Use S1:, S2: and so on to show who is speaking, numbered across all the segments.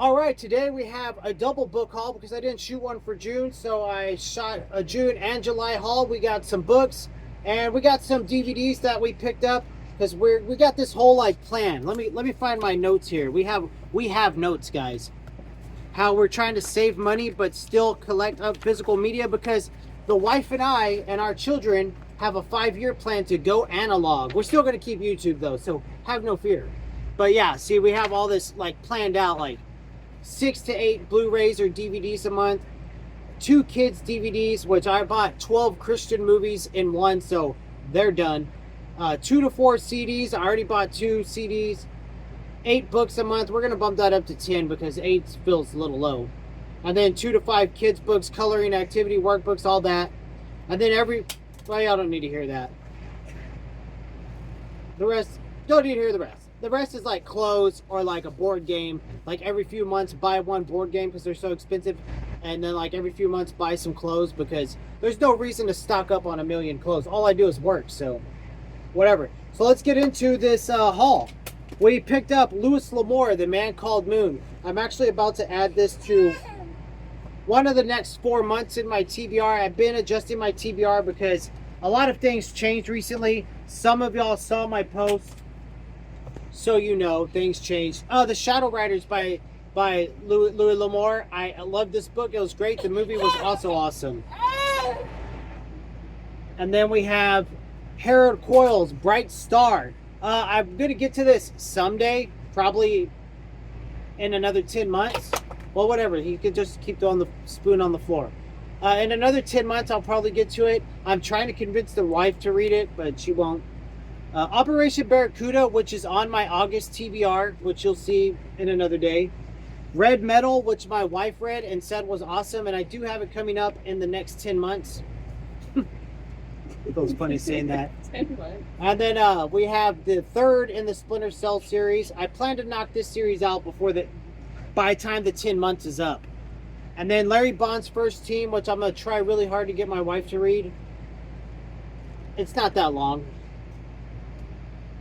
S1: All right, today we have a double book haul because I didn't shoot one for June, so I shot a June and July haul. We got some books and we got some DVDs that we picked up because we got this whole like plan. Let me find my notes here. We have notes, guys. How we're trying to save money but still collect up physical media because the wife and I and our children have a 5-year plan to go analog. We're still going to keep YouTube though, so have no fear. But yeah, see, we have all this like planned out, like 6 to 8 Blu-rays or DVDs a month, 2 kids DVDs, which I bought 12 Christian movies in one, so they're done. 2 to 4 CDs. I already bought 2 CDs. 8 books a month. We're gonna bump that up to 10 because 8 feels a little low. And then 2 to 5 kids books, coloring, activity, workbooks, all that. And then well, y'all don't need to hear that. The rest, don't need to hear the rest. The rest is like clothes or like a board game. Like every few months buy one board game because they're so expensive. And then like every few months buy some clothes because there's no reason to stock up on a million clothes. All I do is work, so whatever. So let's get into this haul. We picked up Louis L'Amour, The Man Called Moon. I'm actually about to add this to one of the next 4 months in my TBR. I've been adjusting my TBR because a lot of things changed recently. Some of y'all saw my post, so you know things changed. The Shadow Riders by Louis L'Amour. I love this book. It was great. The movie was also awesome. And then we have Harold Coyle's Bright Star. I'm gonna get to this someday, probably in another 10 months. Well, whatever. He could just keep throwing the spoon on the floor. In another 10 months, I'll probably get to it. I'm trying to convince the wife to read it, but she won't. Operation Barracuda, which is on my August TBR, which you'll see in another day. Red Metal, which my wife read and said was awesome, and I do have it coming up in the next 10 months. It was funny saying that. And then we have the third in the Splinter Cell series. I plan to knock this series out by the time the 10 months is up. And then Larry Bond's First Team, which I'm going to try really hard to get my wife to read. It's not that long.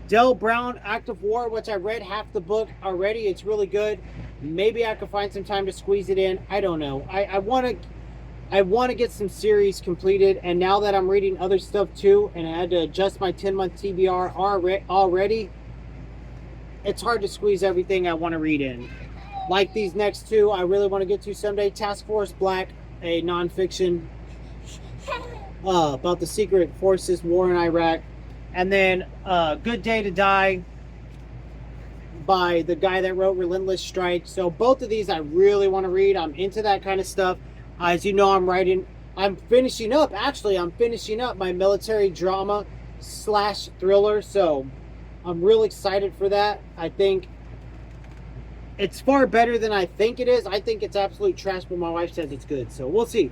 S1: Del Brown, Act of War, which I read half the book already. It's really good. Maybe I could find some time to squeeze it in. I don't know. I want to get some series completed, and now that I'm reading other stuff too, and I had to adjust my 10-month TBR already, it's hard to squeeze everything I want to read in. Like these next 2, I really want to get to someday. Task Force Black, a nonfiction about the secret forces war in Iraq. And then Good Day to Die by the guy that wrote Relentless Strike. So both of these I really want to read. I'm into that kind of stuff. As you know, I'm finishing up my military drama / thriller. So I'm real excited for that. I think it's far better than I think it is. I think it's absolute trash, but my wife says it's good. So we'll see.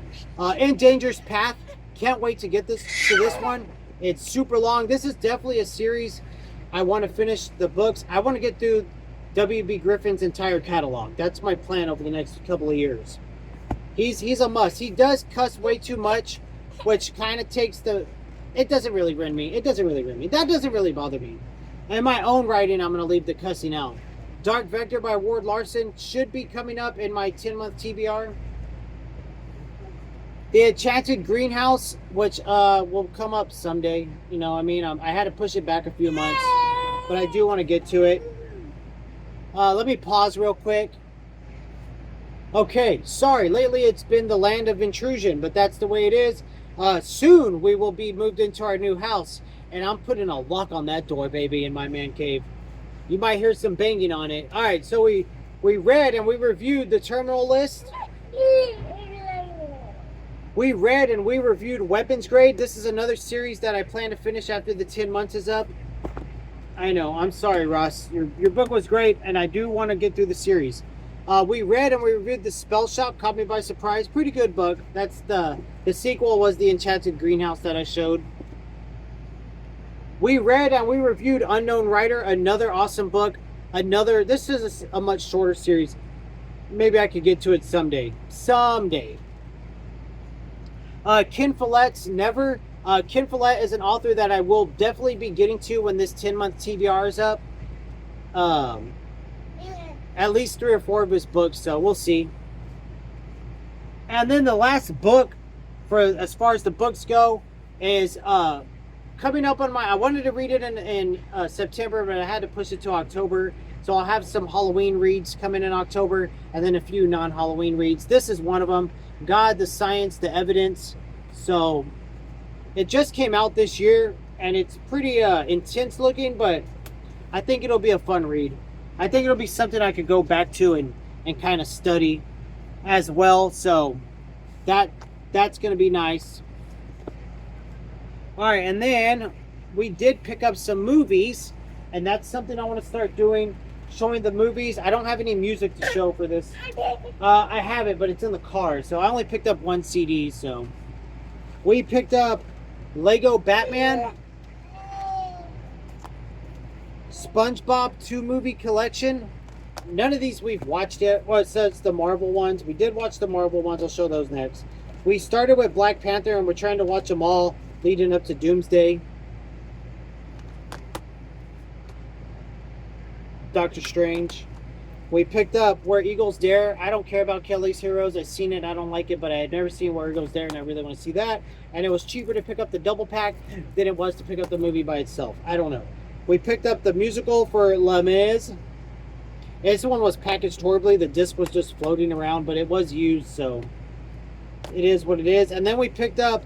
S1: In Dangerous Path. Can't wait to get to this one. It's super long. This is definitely a series. I want to finish the books. I want to get through W.B. Griffin's entire catalog. That's my plan over the next couple of years. He's a must. He does cuss way too much, which kind of takes it doesn't really rend me. That doesn't really bother me. In my own writing, I'm going to leave the cussing out. Dark Vector by Ward Larson should be coming up in my 10-month TBR. The Enchanted Greenhouse, which will come up someday. You know, I mean, I had to push it back a few months, but I do want to get to it. Let me pause real quick. Okay, sorry. Lately, it's been the land of intrusion, but that's the way it is. Soon, we will be moved into our new house, and I'm putting a lock on that door, baby, in my man cave. You might hear some banging on it. All right, so we read and we reviewed the Terminal List. We read and we reviewed Weapons Grade. This is another series that I plan to finish after the 10 months is up. I know, I'm sorry, Ross. Your book was great, and I do want to get through the series. We read and we reviewed The Spell Shop, Caught Me by Surprise. Pretty good book. That's the sequel was The Enchanted Greenhouse that I showed. We read and we reviewed Unknown Writer, another awesome book. This is a much shorter series. Maybe I could get to it someday. Ken Follett's Never. Ken Follett is an author that I will definitely be getting to when this 10-month TBR is up. at least 3 or 4 of his books, so we'll see. And then the last book, for as far as the books go, is coming up on my. I wanted to read it in September, but I had to push it to October. So I'll have some Halloween reads coming in October, and then a few non-Halloween reads. This is one of them. God, the Science, the Evidence. So it just came out this year, and it's pretty intense looking, but I think it'll be a fun read. I think it'll be something I could go back to and kind of study as well. So that's going to be nice. All right, and then we did pick up some movies, and that's something I want to start doing, showing the movies. I don't have any music to show for this. I have it, but it's in the car, so I only picked up 1 CD. So we picked up Lego Batman, SpongeBob 2 movie collection. None of these we've watched yet. Well, it says the Marvel ones. We did watch the Marvel ones. I'll show those next. We started with Black Panther, and we're trying to watch them all leading up to Doomsday. Doctor Strange. We picked up Where Eagles Dare. I don't care about Kelly's Heroes. I've seen it. I don't like it, but I had never seen Where Eagles Dare, and I really want to see that. And it was cheaper to pick up the double pack than it was to pick up the movie by itself. I don't know. We picked up the musical for Les Mis. This one was packaged horribly. The disc was just floating around, but it was used, so it is what it is. And then we picked up,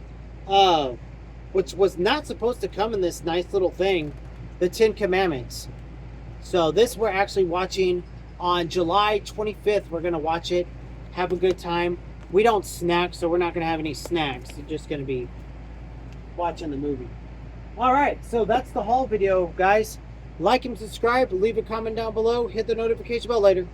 S1: which was not supposed to come in this nice little thing, the 10 Commandments. So this we're actually watching on July 25th. We're going to watch it, have a good time. We don't snack, so we're not going to have any snacks. We're just going to be watching the movie. All right, so that's the haul video, guys. Like and subscribe, leave a comment down below, hit the notification bell later.